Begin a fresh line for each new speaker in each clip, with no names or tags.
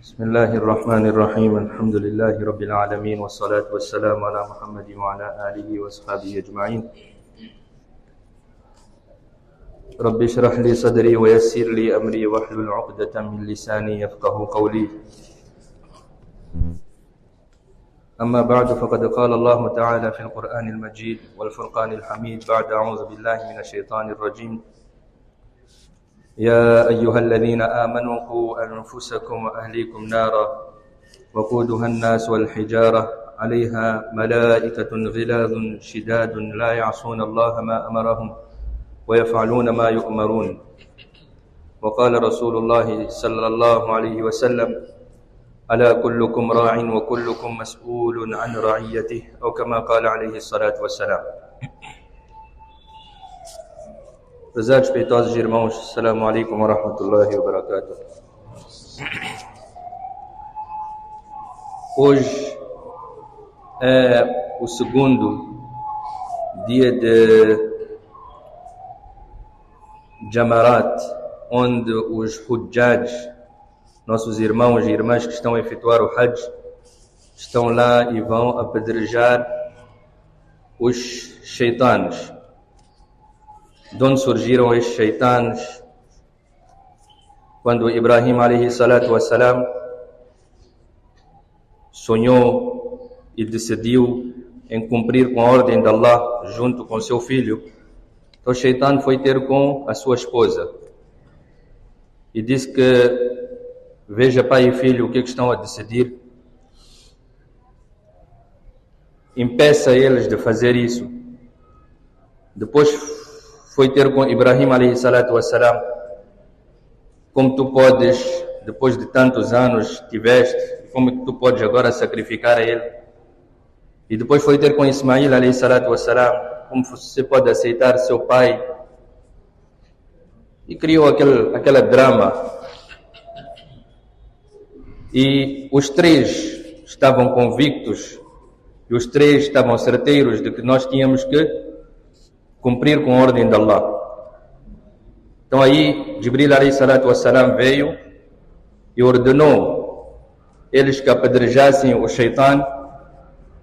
بسم الله الرحمن الرحيم الحمد لله رب العالمين والصلاة والسلام على محمد وعلى آله وأصحابه أجمعين رب اشرح لي صدري ويسر لي أمري واحلل عقدة من لساني يفقه قولي أما بعد فقد قال الله تعالى في القرآن المجيد والفرقان الحميد بعد أعوذ بالله من الشيطان الرجيم يا أيها الذين آمنوا قوا أنفسكم وأهليكم نارا وقودها الناس والحجارة عليها ملائكة غلاظ شداد لا يعصون الله ما أمرهم ويفعلون ما يؤمرون وقال رسول الله صلى الله عليه وسلم ألا كلكم راع وكلكم مسؤول عن رعيته أو كما قال عليه الصلاة والسلام. Prezados, peitosos irmãos, assalamu alaikum wa rahmatullahi wa barakatuh. Hoje é o segundo dia de Jamarat, onde os Hujjaj, nossos irmãos e irmãs que estão a efetuar o Hajj, estão lá e vão apedrejar os sheitanes. De onde surgiram estes sheitanes? Quando Ibrahim alayhi salatu wassalam sonhou e decidiu em cumprir com a ordem de Allah junto com seu filho, então o sheitan foi ter com a sua esposa e disse que veja pai e filho o que estão a decidir, impeça eles de fazer isso. Depois foi ter com Ibrahim alayhi salatu wassalam, como tu podes, depois de tantos anos tiveste, como que tu podes agora sacrificar a ele? E depois foi ter com Ismail alayhi salatu wassalam, como você pode aceitar seu pai? E criou aquela drama. E os três estavam convictos, e os três estavam certeiros de que nós tínhamos que cumprir com a ordem de Allah. Então aí, Jibril alayhi salatu wassalam veio e ordenou eles que apedrejassem o shaitan,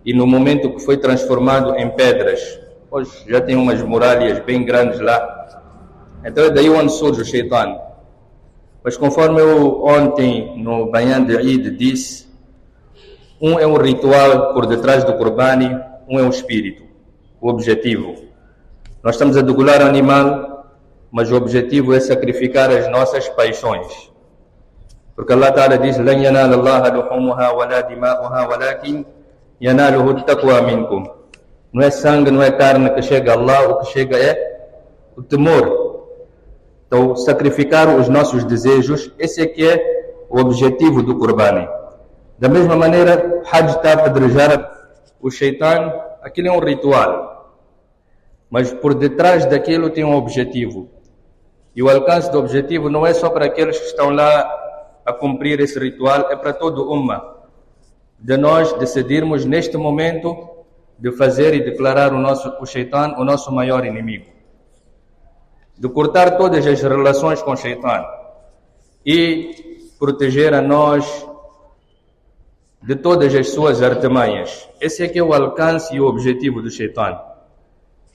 e no momento que foi transformado em pedras, hoje já tem umas muralhas bem grandes lá, então é daí onde surge o shaitan. Mas conforme eu ontem no Bayan de Eid disse, um é um ritual por detrás do Qurbani, um é um espírito, o objetivo. Nós estamos a degolar o animal, mas o objetivo é sacrificar as nossas paixões. Porque Allah Ta'ala diz: لَنْ يَنَالَ اللَّهَ لُحُومُهَا وَلَا دِمَاؤُهَا وَلَكِنْ يَنَالُهُ التَّقْوَى مِنْكُمْ. Não é sangue, não é carne que chega a Allah, o que chega é o temor. Então, sacrificar os nossos desejos, esse é que é o objetivo do Qurbani. Da mesma maneira, Hajj está a apedrejar o shaitan, aquilo é um ritual. Mas por detrás daquilo tem um objetivo. E o alcance do objetivo não é só para aqueles que estão lá a cumprir esse ritual, é para todo o Ummah. De nós decidirmos neste momento de fazer e declarar o shaitan o nosso maior inimigo. De cortar todas as relações com o shaitan e proteger a nós de todas as suas artimanhas. Esse é que é o alcance e o objetivo do shaitan.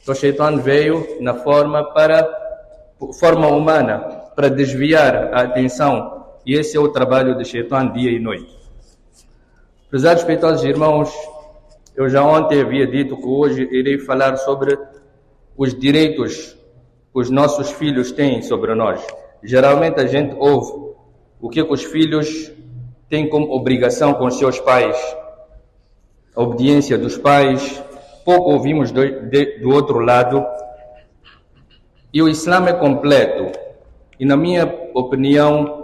Então o shaitan veio na forma humana, para desviar a atenção, e esse é o trabalho do shaitan dia e noite. Prezados peitosos irmãos, eu já ontem havia dito que hoje irei falar sobre os direitos que os nossos filhos têm sobre nós. Geralmente a gente ouve o que os filhos têm como obrigação com os seus pais, a obediência dos pais. Pouco ouvimos do outro lado. E o Islã é completo. E na minha opinião,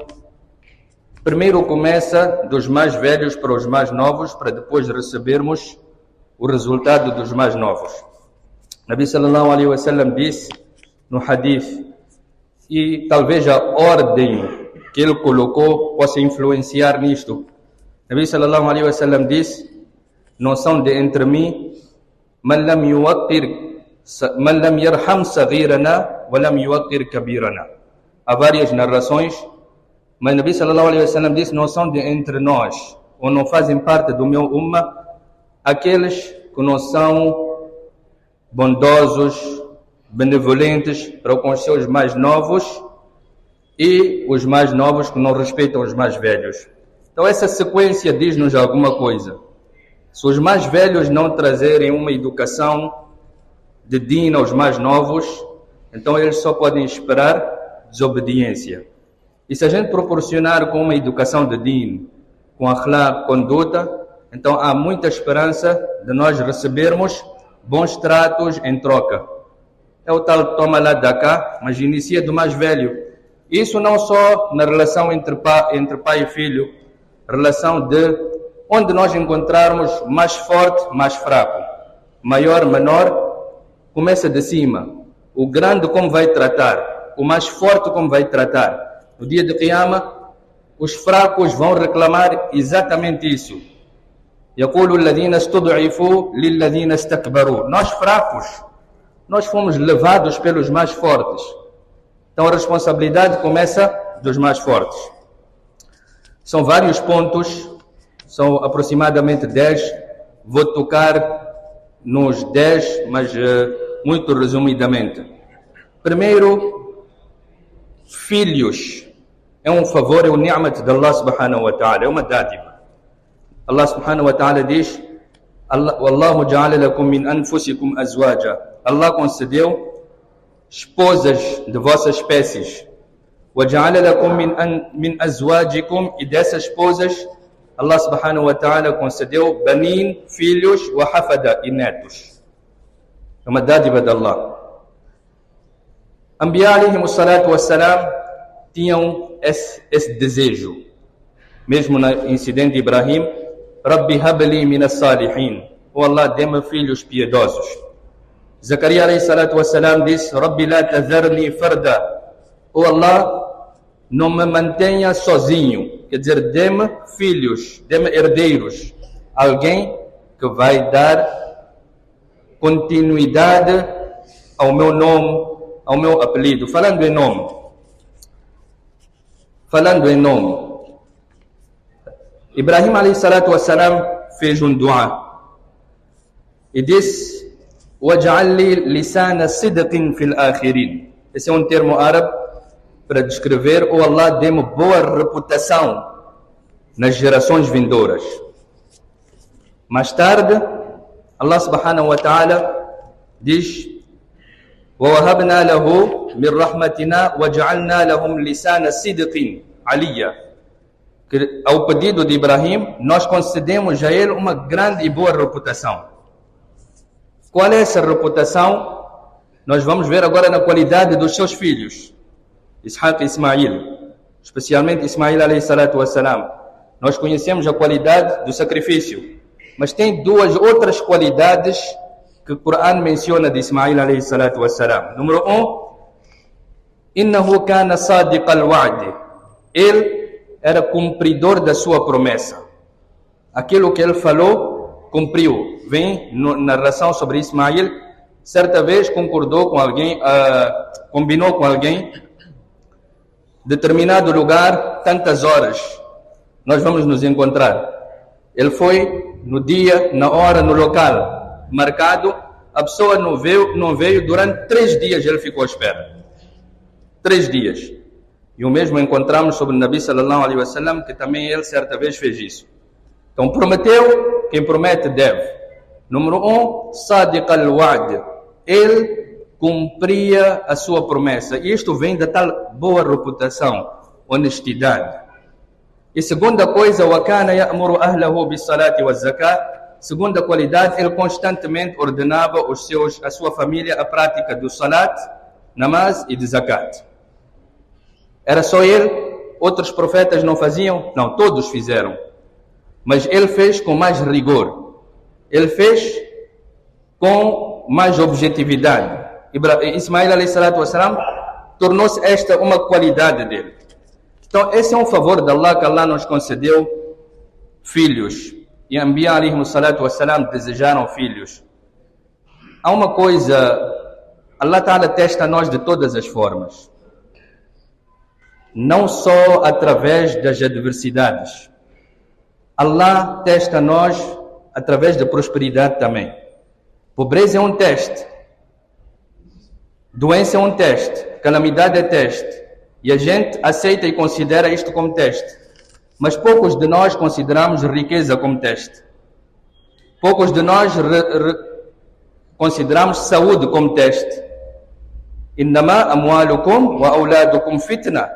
primeiro começa dos mais velhos para os mais novos, para depois recebermos o resultado dos mais novos. Nabi sallallahu alaihi wasallam disse no hadith, e talvez a ordem que ele colocou possa influenciar nisto. Nabi sallallahu alaihi wasallam disse: não são de entre mim man lam yarham saghirana wa lam yuwaqqir kabirana. Há várias narrações Mas Nabi sallallahu alaihi wasallam disse: não são de entre nós, ou não fazem parte do meu umma, aqueles que não são bondosos, benevolentes para com os seus mais novos, e os mais novos que não respeitam os mais velhos. Então essa sequência diz-nos alguma coisa. Se os mais velhos não trazerem uma educação de din aos mais novos, então eles só podem esperar desobediência. E se a gente proporcionar com uma educação de din, com akhlaq, conduta, então há muita esperança de nós recebermos bons tratos em troca. É o tal toma lá da cá, mas inicia do mais velho. Isso não só na relação entre pai e filho, relação de onde nós encontrarmos mais forte, mais fraco, maior, menor, começa de cima. O grande como vai tratar, o mais forte como vai tratar. No dia de Qiyamah, os fracos vão reclamar exatamente isso. يقول الذين استضعفوا للذين استكبروا. Nós fracos, nós fomos levados pelos mais fortes. Então a responsabilidade começa dos mais fortes. São vários pontos, são aproximadamente 10. Vou tocar nos 10, mas muito resumidamente. Primeiro, filhos. É um favor, é o ni'mat de Allah subhanahu wa ta'ala, é uma dádiva. Allah subhanahu wa ta'ala diz: Wallahu ja'ala lakum min anfusikum azwaja. Allah concedeu esposas de vossas espécies. Wa ja'ala lakum min azwajikum, e dessas esposas Allah subhanahu wa ta'ala concedeu banin, filhos, wa hafada, e netos. É uma dádiva de Allah. Anbiya alayhimu salatu wassalam tinham esse desejo. Mesmo no incidente de Ibrahim: Rabbi habli minas salihin. Oh Allah, dê-me filhos piedosos. Zacarias alayhi salatu wassalam disse: Rabbi la tadharni farda. Oh Allah, não me mantenha sozinho. Quer dizer, dê-me filhos, dê-me herdeiros. Alguém que vai dar continuidade ao meu nome, ao meu apelido. Falando em nome. Ibrahim alayhi salatu wassalam fez um dua e disse: وَاجْعَلْ لِي لِسَانَ صِدْقٍ فِي الْآخِرِينَ. Esse é um termo árabe para descrever: oh Allah, dê-me boa reputação nas gerações vindouras. Mais tarde, Allah subhanahu wa ta'ala diz: وَوَهَبْنَا لَهُ مِنْ رَحْمَتِنَا وَجَعَلْنَا لَهُمْ لِسَانَ صِدْقٍ عَلِيًّا. Que, ao pedido de Ibrahim, nós concedemos a ele uma grande e boa reputação. Qual é essa reputação? Nós vamos ver agora na qualidade dos seus filhos, Ishaq e Ismail, especialmente Ismail alayhi salatu wassalam. Nós conhecemos a qualidade do sacrifício, mas tem duas outras qualidades que o Coran menciona de Ismail alayhi salatu wassalam. Número 1, innahu kana sadiq al-wa'd. Ele era cumpridor da sua promessa. Aquilo que ele falou, cumpriu. Vem na narração sobre Ismail, certa vez concordou com alguém, combinou com alguém, determinado lugar, tantas horas, nós vamos nos encontrar. Ele foi no dia, na hora, no local marcado. A pessoa não veio durante 3 dias, ele ficou à espera. 3 dias. E o mesmo encontramos sobre o Nabi sallallahu alaihi wasallam, que também ele certa vez fez isso. Então prometeu, quem promete deve. Número 1, sadiq al-wa'd. Ele cumpria a sua promessa. E isto vem da tal boa reputação, honestidade. E segunda coisa, wa kana ya'muru ahlahu bis-salati waz-zakat. Segunda qualidade, ele constantemente ordenava a sua família a prática do salat, namaz e de zakat. Era só ele? Outros profetas não faziam? Não, todos fizeram. Mas ele fez com mais rigor. Ele fez com mais objetividade. Ismail alayhi salatu wassalam tornou-se esta uma qualidade dele. Então esse é um favor de Allah, que Allah nos concedeu filhos. E Anbiya alayhi salatu wassalam desejaram filhos. Há uma coisa, Allah Ta'ala testa nós de todas as formas. não só através das adversidades. Allah testa nós através da prosperidade também. Pobreza é um teste. Doença é um teste. Calamidade é teste. E a gente aceita e considera isto como teste. Mas poucos de nós consideramos riqueza como teste. Poucos de nós consideramos saúde como teste. Innama amwalukum wa auladukum fitna.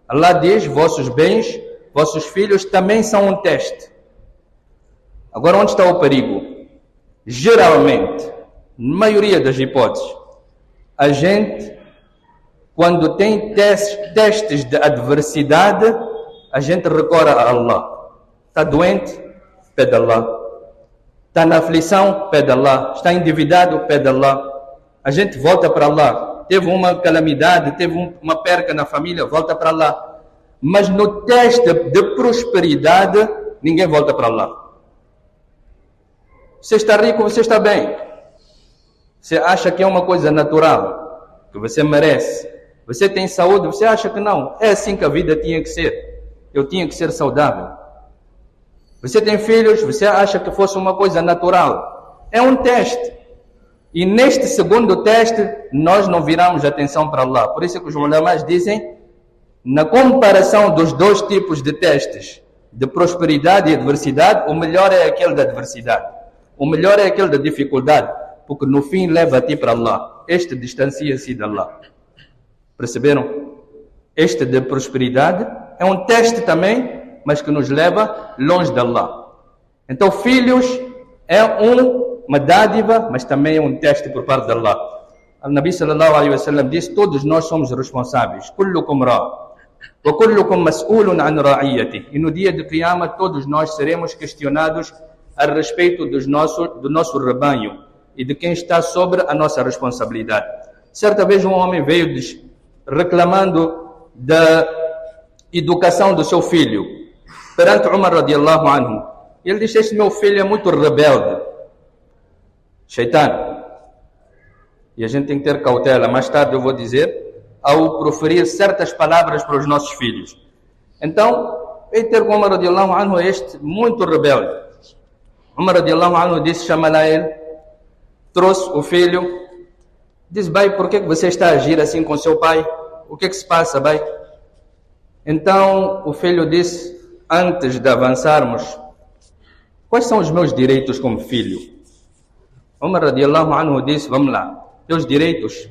Allah diz, vossos bens, vossos filhos também são um teste. Agora, onde está o perigo? Geralmente, na maioria das hipóteses, a gente, quando tem testes de adversidade, a gente recorre a Allah. Está doente? Pede a Allah. Está na aflição? Pede a Allah. Está endividado? Pede a Allah. A gente volta para Allah. Teve uma calamidade, teve uma perca na família, volta para Allah. Mas no teste de prosperidade, ninguém volta para Allah. Você está rico, você está bem. Você acha que é uma coisa natural, que você merece. Você tem saúde, você acha que não. É assim que a vida tinha que ser. Eu tinha que ser saudável. Você tem filhos, você acha que fosse uma coisa natural. É um teste. E neste segundo teste, nós não viramos atenção para Allah. Por isso que os ulamás dizem, na comparação dos dois tipos de testes, de prosperidade e adversidade, o melhor é aquele da adversidade. O melhor é aquele da dificuldade, porque no fim leva a ti para Allah. Este distancia-se de Allah. Perceberam? Este de prosperidade é um teste também, mas que nos leva longe de Allah. Então, filhos é uma dádiva, mas também é um teste por parte de Allah. O Nabi sallallahu alaihi wasallam diz, todos nós somos responsáveis. Kullukum ra, wa kullukum mas'ulun an ra'iyati. E no dia de Qiyamah, todos nós seremos questionados a respeito do nosso rebanho e de quem está sobre a nossa responsabilidade. Certa vez um homem veio reclamando da educação do seu filho perante Umar radiallahu anhu. Ele disse, este meu filho é muito rebelde. Shaitan. E a gente tem que ter cautela. Mais tarde eu vou dizer, ao proferir certas palavras para os nossos filhos. Então, veio ter com Umar radiallahu anhu este muito rebelde. Umar radiallahu anhu disse, chama lá ele, trouxe o filho, disse, pai, por que você está a agir assim com seu pai? O que se passa, pai? Então o filho disse, antes de avançarmos, quais são os meus direitos como filho? Umar radiallahu anhu disse, vamos lá, teus direitos,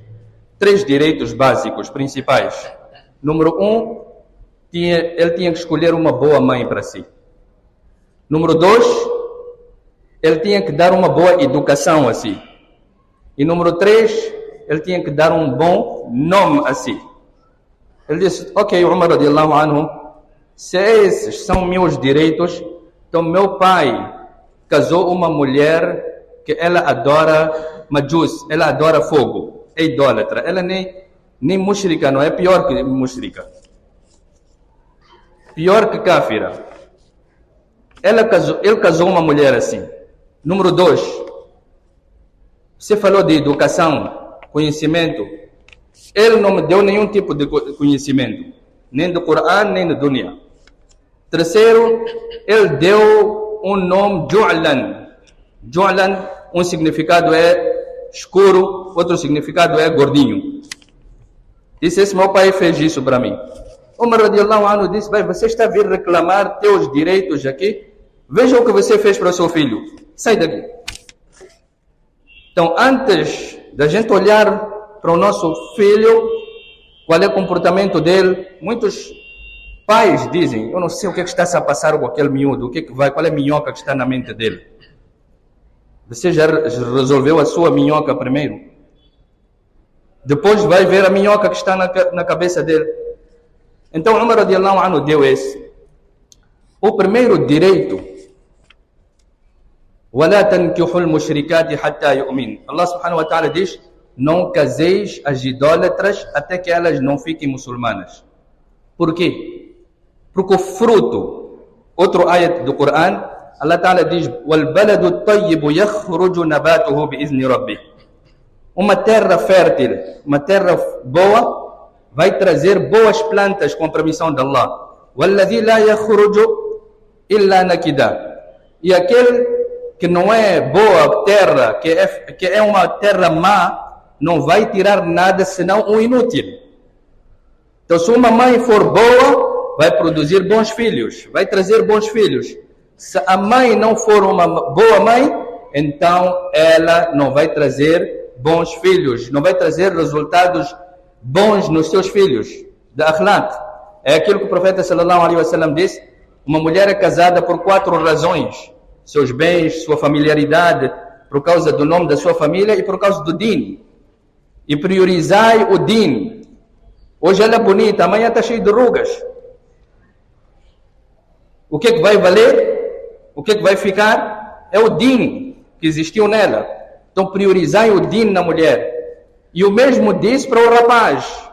3 direitos básicos, principais. Número 1, ele tinha que escolher uma boa mãe para si. Número 2, ele tinha que dar uma boa educação a si. E número 3, ele tinha que dar um bom nome a si. Ele disse, ok, Umar radiallahu anhu, se esses são meus direitos, então meu pai casou uma mulher que ela adora majus, ela adora fogo, é idólatra, ela nem mushrika, não é pior que mushrika. Pior que kafira. Ele casou uma mulher assim. Número 2, você falou de educação, conhecimento. Ele não me deu nenhum tipo de conhecimento, nem do Coran, nem do Dunya. Terceiro, ele deu um nome Ju'lan. Ju'lan, um significado é escuro, outro significado é gordinho. Disse, esse meu pai fez isso para mim. Umar radiallahu anhu disse, vai, você está a vir reclamar teus direitos aqui? Veja o que você fez para o seu filho. Sai daqui. Então, antes da gente olhar para o nosso filho, qual é o comportamento dele, muitos pais dizem, eu não sei o que está a passar com aquele miúdo, qual é a minhoca que está na mente dele. Você já resolveu a sua minhoca primeiro? Depois vai ver a minhoca que está na cabeça dele. Então, Umar radiallahu anhu deu esse. O primeiro direito, وَلَا تَنْكِحُوا الْمُشْرِكَاتِ حَتَّى يُؤْمِنُ. Allah subhanahu wa ta'ala diz, não caseis as idólatras até que elas não fiquem muçulmanas. Por quê? Porque o fruto, outro ayat do Coran, Allah ta'ala diz, وَالْبَلَدُ الطَّيِّبُ يَخْرُجُ نَبَاتُهُ بِإِذْنِ رَبِّهِ. Uma terra fértil, uma terra boa, vai trazer boas plantas com a permissão de Allah. وَالَّذِي لَا يَخْرُجُ إِلَّا نَكِدًا. E aquele que não é boa terra, que é uma terra má, não vai tirar nada senão um inútil. Então, se uma mãe for boa, vai produzir bons filhos, vai trazer bons filhos. Se a mãe não for uma boa mãe, então ela não vai trazer bons filhos, não vai trazer resultados bons nos seus filhos. Da akhlaq. É aquilo que o profeta sallallahu alaihi wasallam disse: uma mulher é casada por 4 razões: seus bens, sua familiaridade, por causa do nome da sua família e por causa do din. E priorizai o din. Hoje ela é bonita, amanhã está cheia de rugas. O que é que vai valer? O que é que vai ficar? É o din que existiu nela. Então priorizai o din na mulher. E o mesmo diz para o rapaz,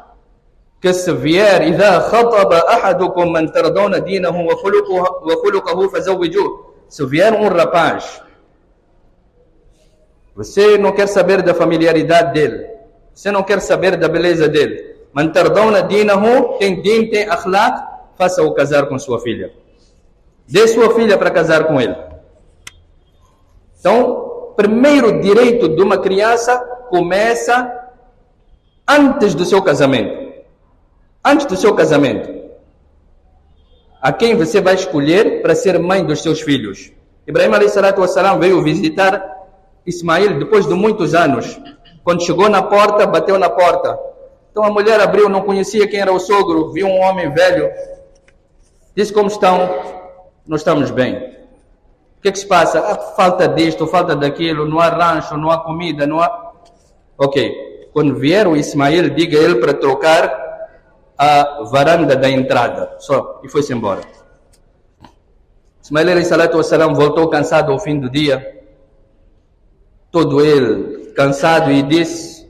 que se vier, إِذَا خَطَبَ أَحَدُكُمْ مَنْ تَرْضَوْنَ دِينَهُ وَخُلُقَهُ فَزَوِّجُوهُ. Se vier um rapaz, você não quer saber da familiaridade dele, você não quer saber da beleza dele, مَنْ تَرْضَوْنَ دِينَهُ, tem din, tem akhlaq, faça-o casar com sua filha. Dê sua filha para casar com ele. Então, primeiro direito de uma criança começa antes do seu casamento. Antes do seu casamento. A quem você vai escolher para ser mãe dos seus filhos? Ibrahim a.s. veio visitar Ismael depois de muitos anos. Quando chegou na porta, bateu na porta. Então a mulher abriu, não conhecia quem era o sogro, viu um homem velho. Disse: como estão? Não estamos bem. O que é que se passa? Falta disto, falta daquilo, não há rancho, não há comida, não há... Ok. Quando vier o Ismael, diga a ele para trocar a varanda da entrada. Só. E foi-se embora. Ismael a.s. voltou cansado ao fim do dia. Todo ele cansado, e disse: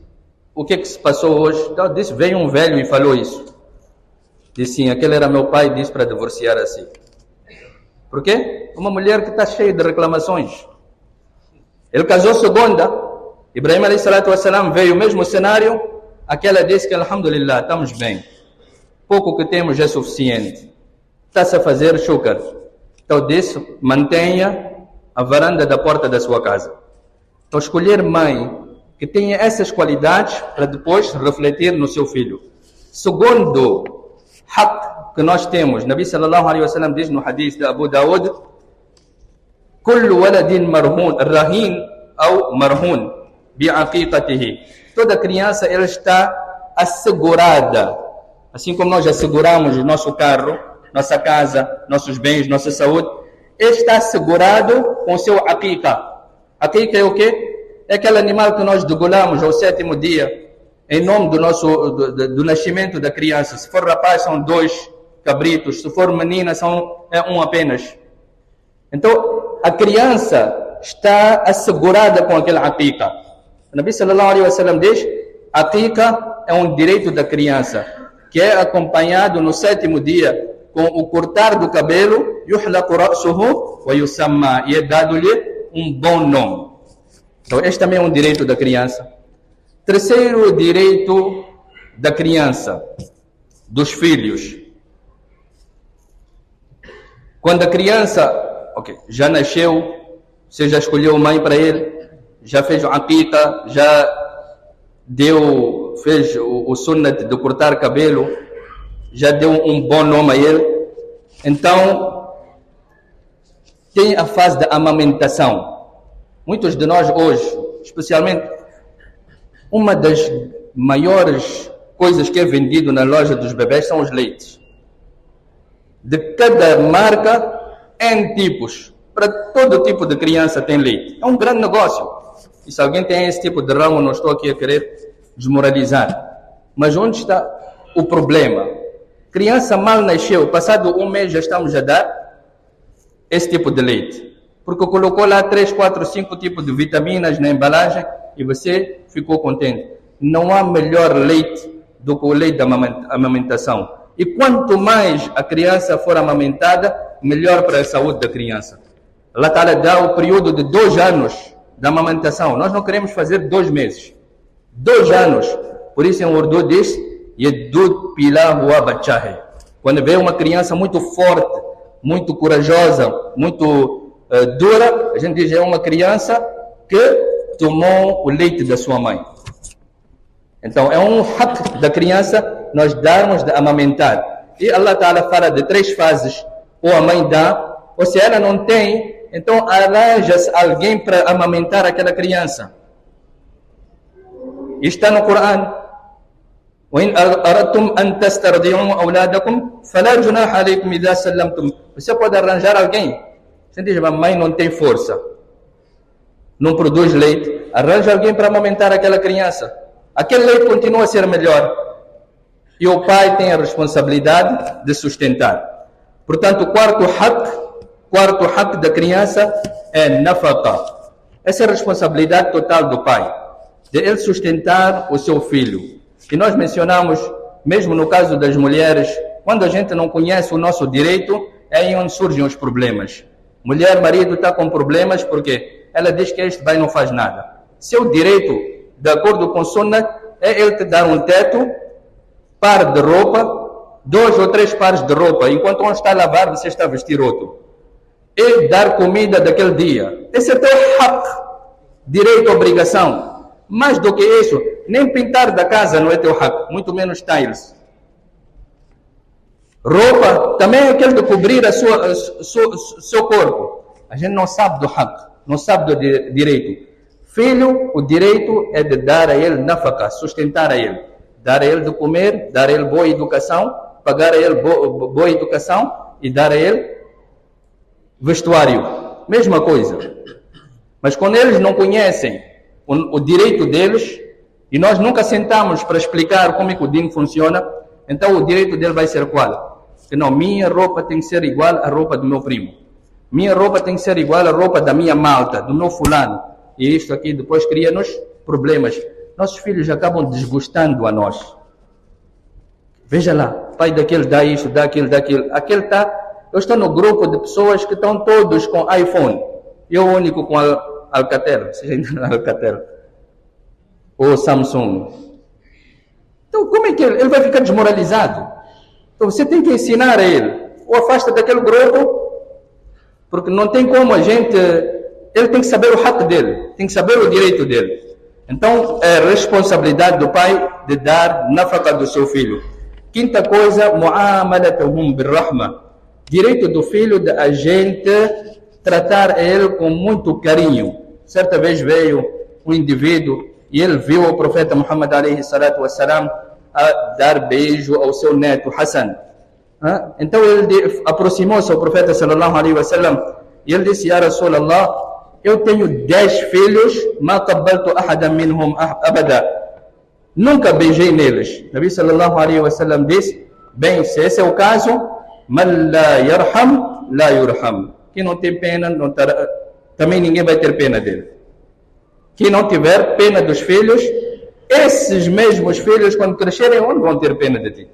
o que é que se passou hoje? Então, disse: veio um velho e falou isso. Disse: sim, aquele era meu pai, disse para divorciar assim. Por quê? Uma mulher que está cheia de reclamações. Ele casou segunda. Ibrahim a.s. veio o mesmo cenário. Aquela disse que, alhamdulillah, estamos bem. Pouco que temos é suficiente. Está-se a fazer shukr. Então disse: mantenha a varanda da porta da sua casa. Então escolher mãe que tenha essas qualidades para depois refletir no seu filho. Segundo haq que nós temos, Nabi sallallahu alaihi wasallam diz no hadith de Abu Dawud: kullu waladin marhun, rahin ou marhun bi'aqiqatihi. Toda criança ela está assegurada. Assim como nós asseguramos o nosso carro, nossa casa, nossos bens, nossa saúde, ele está assegurado com o seu aqiqa. Aqiqa é o quê? É aquele animal que nós degolamos ao 7º dia, em nome do nascimento da criança. Se for rapaz, são 2 cabritos. Se for menina, é um apenas. Então, a criança está assegurada com aquele aqiqa. O Nabi sallallahu alaihi wasallam diz: aqiqa é um direito da criança, que é acompanhado no 7º dia com o cortar do cabelo, yuhlaqu ra'suhu wa yusamma, e é dado-lhe um bom nome. Então, este também é um direito da criança. Terceiro direito da criança, dos filhos. Quando a criança, já nasceu, você já escolheu mãe para ele, já fez o aqiqa, já fez o sunnat de cortar cabelo, já deu um bom nome a ele. Então, tem a fase da amamentação. Muitos de nós hoje, especialmente, uma das maiores coisas que é vendido na loja dos bebés são os leites. De cada marca, N tipos. Para todo tipo de criança tem leite. É um grande negócio. E se alguém tem esse tipo de ramo, não estou aqui a querer desmoralizar. Mas onde está o problema? Criança mal nasceu, passado um mês já estamos a dar esse tipo de leite. Porque colocou lá 3, 4, 5 tipos de vitaminas na embalagem e você ficou contente. Não há melhor leite do que o leite da amamentação. E quanto mais a criança for amamentada, melhor para a saúde da criança. Allah Ta'ala dá o período de 2 anos da amamentação. Nós não queremos fazer 2 meses. 2 anos. Por isso em Urdu diz: ye dud pila hua bacha hai. Quando vê uma criança muito forte, muito corajosa, muito dura, a gente diz é uma criança que tomou o leite da sua mãe. Então é um haq da criança nós darmos de amamentar. E Allah Ta'ala fala de 3 fases, ou a mãe dá, ou se ela não tem, então arranja-se alguém para amamentar aquela criança. Está no Corão. وإن أردتم أن تسترضعوا أولادكم فلا جناح عليكم إذا سلمتم. Você pode arranjar alguém. Você diz, a mãe não tem força, não produz leite, arranja alguém para amamentar aquela criança. Aquele leite continua a ser melhor. E o pai tem a responsabilidade de sustentar. Portanto, o quarto haq da criança é nafaqa. Essa é a responsabilidade total do pai, de ele sustentar o seu filho. E nós mencionamos, mesmo no caso das mulheres, quando a gente não conhece o nosso direito, é aí onde surgem os problemas. Mulher, marido está com problemas porque ela diz que este pai não faz nada. Seu direito, de acordo com Sunnah, é ele te dar um teto, par de roupa, 2 ou 3 pares de roupa. Enquanto um está a lavar, você está a vestir outro. E dar comida daquele dia. Esse é teu haq, direito, obrigação. Mais do que isso, nem pintar da casa não é teu haq, muito menos tiles. Roupa também é aquele de cobrir seu corpo. A gente não sabe do haq, não sabe do direito. Filho, o direito é de dar a ele nafaqa, sustentar a ele. Dar a ele de comer, dar a ele boa educação, pagar a ele boa educação e dar a ele vestuário. Mesma coisa. Mas quando eles não conhecem o direito deles, e nós nunca sentamos para explicar como é que o din funciona, então o direito dele vai ser qual? Que não, minha roupa tem que ser igual à roupa do meu primo. Minha roupa tem que ser igual à roupa da minha malta, do meu fulano. E isto aqui depois cria-nos problemas. Nossos filhos acabam desgostando a nós. Veja lá, pai daquele dá isto, dá aquilo, dá aquilo. Eu estou no grupo de pessoas que estão todos com iPhone. Eu o único com Alcatel, seja ainda Alcatel. Ou Samsung. Então como é que ele vai ficar desmoralizado? Então você tem que ensinar a ele. Ou afasta daquele grupo, porque não tem como a gente... Ele tem que saber o haq dele, tem que saber o direito dele. Então é responsabilidade do pai de dar nafaqa do seu filho. Quinta coisa, mu'amalatuhum birrahma. Direito do filho de a gente tratar ele com muito carinho. Certa vez veio um indivíduo e ele viu o profeta Muhammad alayhi salatu wassalam a dar beijo ao seu neto Hassan. Então ele aproximou-se ao profeta sallallahu alayhi wasallam e ele disse: Ya Rasulallah, eu tenho 10 filhos, ma qabbaltu ahadan minhum abada. Nunca beijei neles. Nabi sallallahu alayhi wasallam disse: bem, se esse é o caso, man la yarham, la yurham. Quem não tem pena, também ninguém vai ter pena dele. Quem não tiver pena dos filhos, esses mesmos filhos, quando crescerem, onde vão ter pena de ti?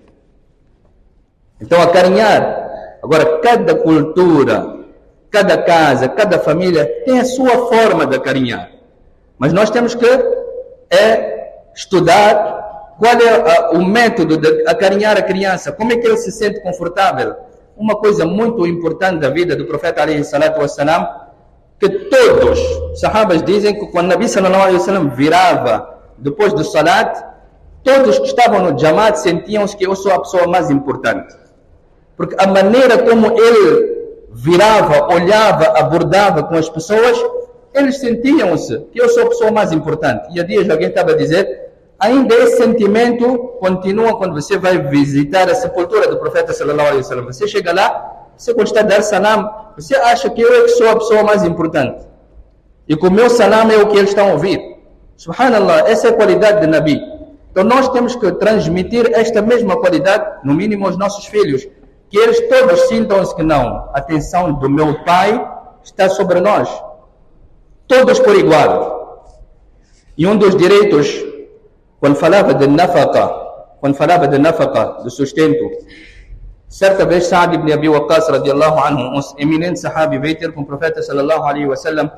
Então, acarinhar. Agora, cada cultura, cada casa, cada família tem a sua forma de acarinhar. Mas nós temos que estudar qual é o método de acarinhar a criança, como é que ele se sente confortável. Uma coisa muito importante da vida do profeta alayhi salatu wassalam, que todos os sahabas dizem que quando Nabi sallallahu alayhi wasallam virava depois do salat, todos que estavam no jamaat sentiam-se que eu sou a pessoa mais importante. Porque a maneira como ele virava, olhava, abordava com as pessoas, eles sentiam-se que eu sou a pessoa mais importante. E há dias alguém estava a dizer, ainda esse sentimento continua quando você vai visitar a sepultura do profeta sallallahu alaihi wasallam. Você chega lá, você quando está a dar salam, você acha que eu é que sou a pessoa mais importante. E que o meu salam é o que eles estão a ouvir. Subhanallah, essa é a qualidade de Nabi. Então nós temos que transmitir esta mesma qualidade, no mínimo aos nossos filhos. Que eles todos sintam-se que não, a atenção do meu pai está sobre nós. Todos por igual. E um dos direitos, quando falava de nafaqa, do sustento, certa vez Sa'd ibn Abi Waqqas radiallahu anhu, um eminente sahabi, veio ter com o profeta sallallahu alaihi wasallam,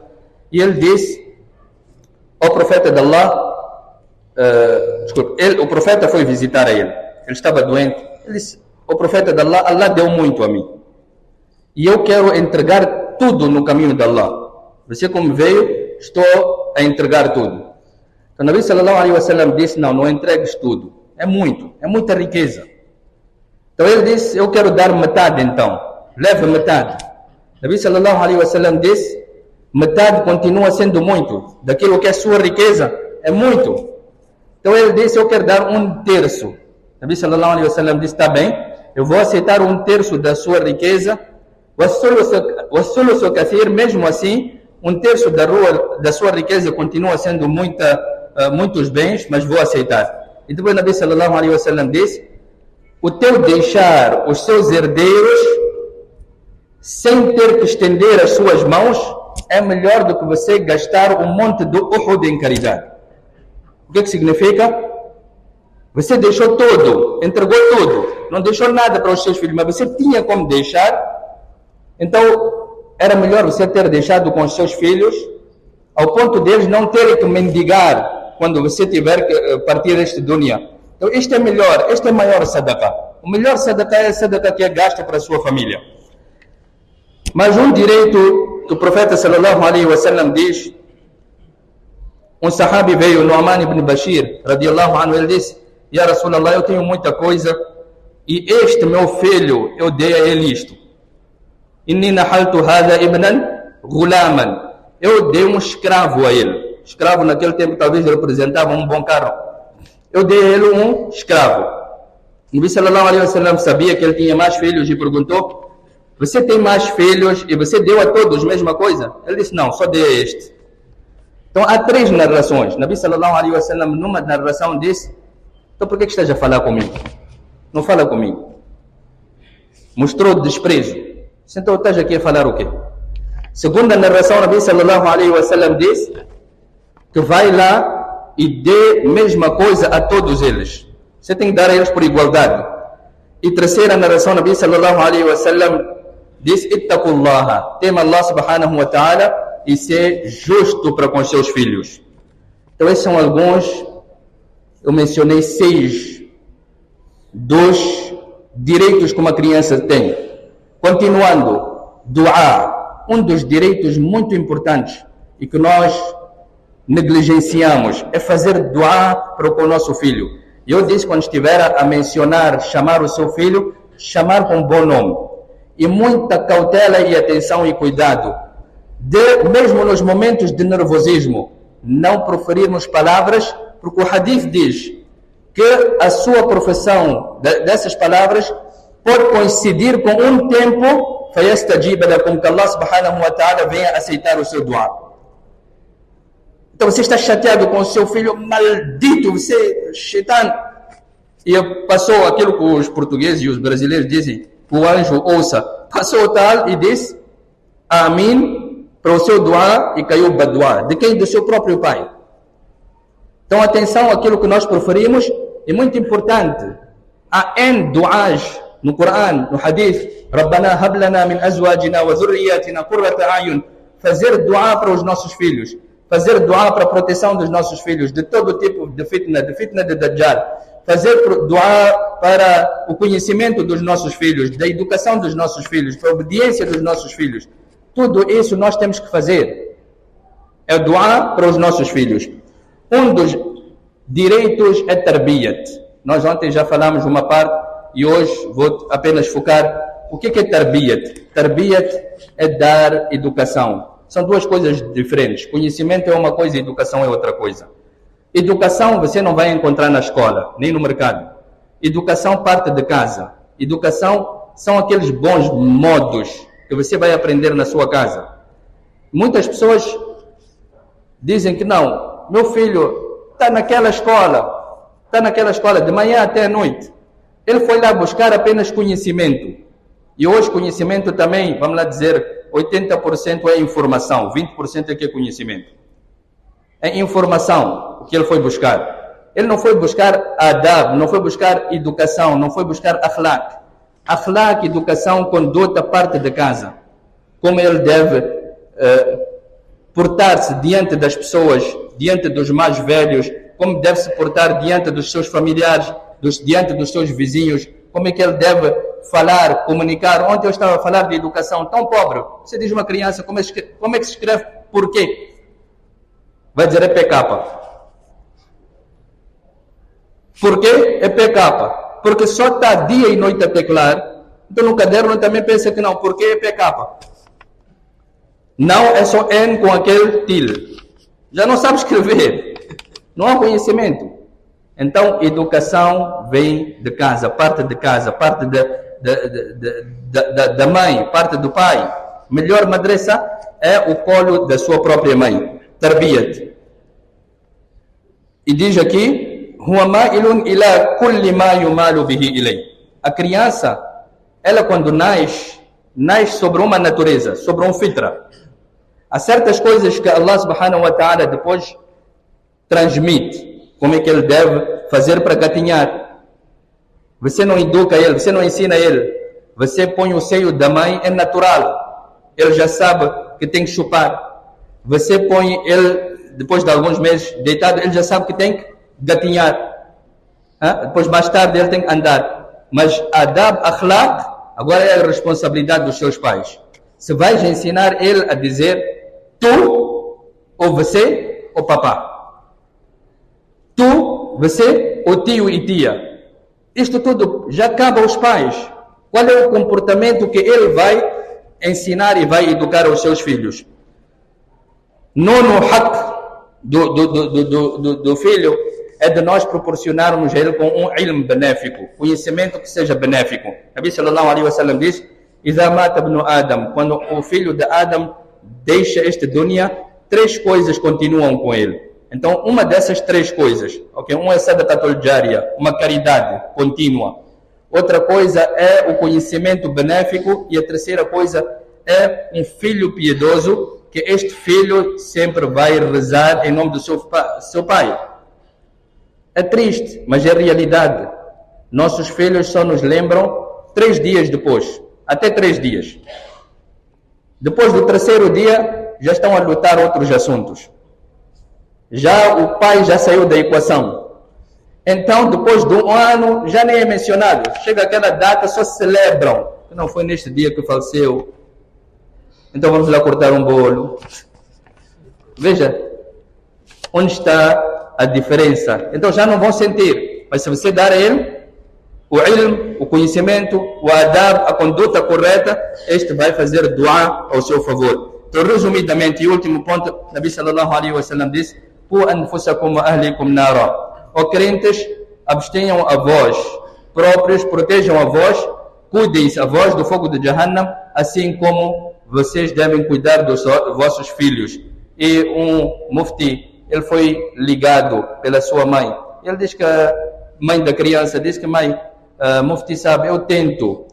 e ele disse ao profeta de Allah, o profeta foi visitar a ele. ele estava doente. Ele disse, o profeta de Allah, Allah deu muito a mim. E eu quero entregar tudo no caminho de Allah. Você como veio, estou a entregar tudo. Então, o Nabi sallallahu alaihi wasallam disse, não entregues tudo. É muita riqueza. Então ele disse, eu quero dar metade então. Leva metade. O Nabi sallallahu alaihi wasallam disse, metade continua sendo muito. Daquilo que é sua riqueza, é muito. Então ele disse, eu quero dar 1/3. O Nabi sallallahu alaihi wasallam disse, está bem, eu vou aceitar 1/3 da sua riqueza. O kathir, mesmo assim, 1/3 da sua riqueza continua sendo muitos bens, mas vou aceitar. E depois o Nabi sallallahu alaihi wasallam disse, o teu deixar os seus herdeiros sem ter que estender as suas mãos é melhor do que você gastar um monte de Uhud em caridade. O que significa? Você deixou tudo, entregou tudo, não deixou nada para os seus filhos, mas você tinha como deixar. Então, era melhor você ter deixado com os seus filhos, ao ponto deles não terem que mendigar quando você tiver que partir deste dunya. Então, este é melhor, este é maior sadaqah. O melhor sadaqah é a sadaqah que é gasta para a sua família. Mas um direito que o profeta sallallahu alaihi wasallam diz, um sahabi veio, Nu'man ibn Bashir, radiallahu anhu, ele disse, Ya Rasulallah, eu tenho muita coisa, e este meu filho, eu dei a ele isto. Inni nahaltu hadha ibnan ghulaman. Eu dei um escravo a ele. Escravo naquele tempo talvez representava um bom carro. Eu dei a ele um escravo. O Nabi sallallahu alaihi wasallam sabia que ele tinha mais filhos e perguntou, você tem mais filhos e você deu a todos a mesma coisa? Ele disse, não, só dei a este. Então há 3 narrações. O Nabi sallallahu alaihi wasallam numa narração disse, então por que estás a falar comigo? Não fala comigo. Mostrou desprezo. Então estás aqui a falar o quê? Segunda narração, o Nabi sallallahu alaihi wasallam diz que vai lá e dê a mesma coisa a todos eles. Você tem que dar a eles por igualdade. E terceira narração, o Nabi sallallahu alaihi wasallam diz, ittaqullaha, tema Allah subhanahu wa ta'ala e ser justo para com os seus filhos. Então esses são alguns, eu mencionei 6 dos direitos que uma criança tem. Continuando, dua, um dos direitos muito importantes e que nós negligenciamos é fazer dua para o nosso filho. Eu disse, quando estiver a mencionar, chamar o seu filho, chamar com bom nome. E muita cautela e atenção e cuidado. Mesmo nos momentos de nervosismo, não proferirmos palavras, porque o hadith diz que a sua profissão dessas palavras pode coincidir com um tempo, fayastajiba lakum, que Allah subhanahu wa ta'ala venha aceitar o seu dua. Então você está chateado com o seu filho, maldito, você, shaitan. E passou aquilo que os portugueses e os brasileiros dizem, o anjo ouça, passou tal e disse, Amin, para o seu dua e caiu badua. De quem? Do seu próprio pai. Então atenção àquilo que nós preferimos, é muito importante. Há N duas no Coran, no Hadith, Rabbana hab lana min azwajina wa dhurriyyatina qurrata a'yun. Fazer dua para os nossos filhos, fazer dua para a proteção dos nossos filhos, de todo tipo de fitna de Dajjal, fazer dua para o conhecimento dos nossos filhos, da educação dos nossos filhos, para a obediência dos nossos filhos. Tudo isso nós temos que fazer. É dua para os nossos filhos. Um dos direitos é tarbiyat. Nós ontem já falamos uma parte e hoje vou apenas focar. O que é tarbiyat? Tarbiyat é dar educação. São duas coisas diferentes. Conhecimento é uma coisa e educação é outra coisa. Educação você não vai encontrar na escola, nem no mercado. Educação parte de casa. Educação são aqueles bons modos que você vai aprender na sua casa. Muitas pessoas dizem que não, meu filho está naquela escola de manhã até a noite. Ele foi lá buscar apenas conhecimento. E hoje conhecimento também, vamos lá dizer, 80% é informação, 20% é que é conhecimento. É informação o que ele foi buscar. Ele não foi buscar adab, não foi buscar educação, não foi buscar akhlaq. Akhlaq, educação, conduta, parte de casa. Como ele deve portar-se diante das pessoas, diante dos mais velhos, como deve se portar diante dos seus familiares, diante dos seus vizinhos, como é que ele deve falar, comunicar. Ontem eu estava a falar de educação tão pobre. Você diz uma criança, como é que se escreve porquê? Vai dizer EPK. Porquê? EPK. Porque só está dia e noite a teclar. Então no caderno também pensa que não, porque EPK. Não é só N com aquele til. Já não sabe escrever. Não há conhecimento. Então, educação vem de casa, parte de casa, parte da mãe, parte do pai. Melhor madrasa é o colo da sua própria mãe. Tarbiyat. E diz aqui, huwa ma'ilun ila kulli ma yumalu bihi ilay. A criança, ela quando nasce sobre uma natureza, sobre um fitra. Há certas coisas que Allah subhanahu wa ta'ala depois transmite. Como é que ele deve fazer para gatinhar? Você não educa ele, você não ensina ele. Você põe o seio da mãe, é natural. Ele já sabe que tem que chupar. Você põe ele, depois de alguns meses deitado, ele já sabe que tem que gatinhar. Depois, mais tarde, ele tem que andar. Mas adab, akhlaq, agora é a responsabilidade dos seus pais. Se vais ensinar ele a dizer tu, ou você, ou papá. Tu, você, o tio e tia. Isto tudo já cabe aos pais. Qual é o comportamento que ele vai ensinar e vai educar aos seus filhos? Nono haq do filho é de nós proporcionarmos a ele com um ilm benéfico, conhecimento que seja benéfico. Nabi sallallahu alaihi wasallam diz: "Idha mata ibn Adam", quando o filho de Adam deixa este dunya, 3 coisas continuam com ele. Então, uma dessas 3 coisas, ok? Uma é sadaqatul jariya, uma caridade contínua. Outra coisa é o conhecimento benéfico. E a terceira coisa é um filho piedoso, que este filho sempre vai rezar em nome do seu pai. É triste, mas é realidade. Nossos filhos só nos lembram 3 dias depois. Até 3 dias. Depois do 3º dia, já estão a lutar outros assuntos. Já o pai já saiu da equação. Então, depois de 1 ano, já nem é mencionado. Chega aquela data, só celebram. Não foi neste dia que faleceu. Então vamos lá cortar um bolo. Veja, onde está a diferença. Então já não vão sentir. Mas se você dar a ele o ilm, o conhecimento, o adab, a conduta correta, este vai fazer dua ao seu favor. Então, resumidamente, e último ponto, Nabi sallallahu alaihi wasallam disse: "Qu anfusakum wa ahlikum nara". Ó crentes, abstenham a vós próprios, protejam a vós, cuidem-se a vós do fogo de Jahannam, assim como vocês devem cuidar dos vossos filhos. E um mufti, ele foi ligado pela sua mãe. Ele diz que a mãe da criança diz que: "Mãe, mufti sabe, eu tento",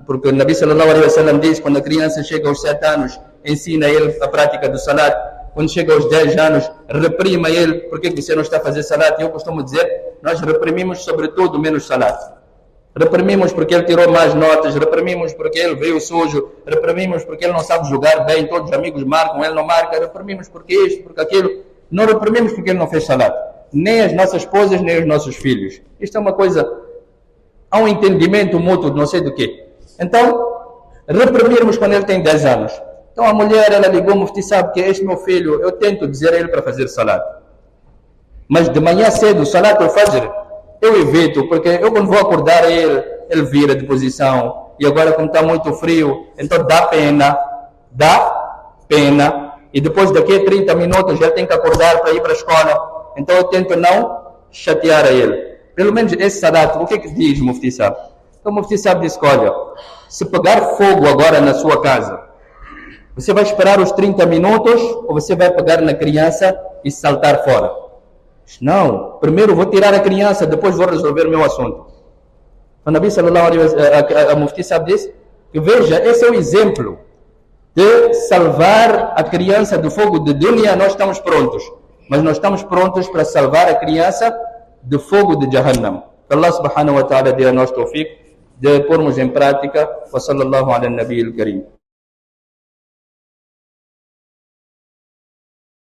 porque o Nabi sallallahu alaihi wasallam diz: quando a criança chega aos 7 anos, ensina ele a prática do salat. Quando chega aos 10 anos, reprima ele: "Por que você não está a fazer salat?" E eu costumo dizer, nós reprimimos sobretudo menos salat. Reprimimos porque ele tirou mais notas, reprimimos porque ele veio sujo, reprimimos porque ele não sabe jogar bem, todos os amigos marcam, ele não marca, reprimimos porque isto, porque aquilo. Não reprimimos porque ele não fez salat. Nem as nossas esposas, nem os nossos filhos. Isto é uma coisa, há um entendimento mútuo de não sei do quê. Então, reprimirmos quando ele tem 10 anos. Então a mulher, ela ligou, mufti sabe que este meu filho, eu tento dizer a ele para fazer salat. Mas de manhã cedo, salat al-fajr, eu evito, porque eu quando vou acordar ele vira de posição. E agora como está muito frio, então dá pena. E depois daqui a 30 minutos ele tem que acordar para ir para a escola. Então eu tento não chatear a ele. Pelo menos esse salat, o que é que diz o mufti sabe? Então o mufti sabe diz: "Olha, se pegar fogo agora na sua casa, você vai esperar os 30 minutos ou você vai pegar na criança e saltar fora?" Não, primeiro vou tirar a criança, depois vou resolver o meu assunto. O Nabi sallallahu alaihi wasallam, a mufti sabe diz que veja, esse é o exemplo de salvar a criança do fogo de dunya. Nós estamos prontos, mas nós estamos prontos para salvar a criança do fogo de Jahannam. Allah subhanahu wa ta'ala dê a nós tawfiq de pormos em prática. Wa sallallahu ala nabi al-karim.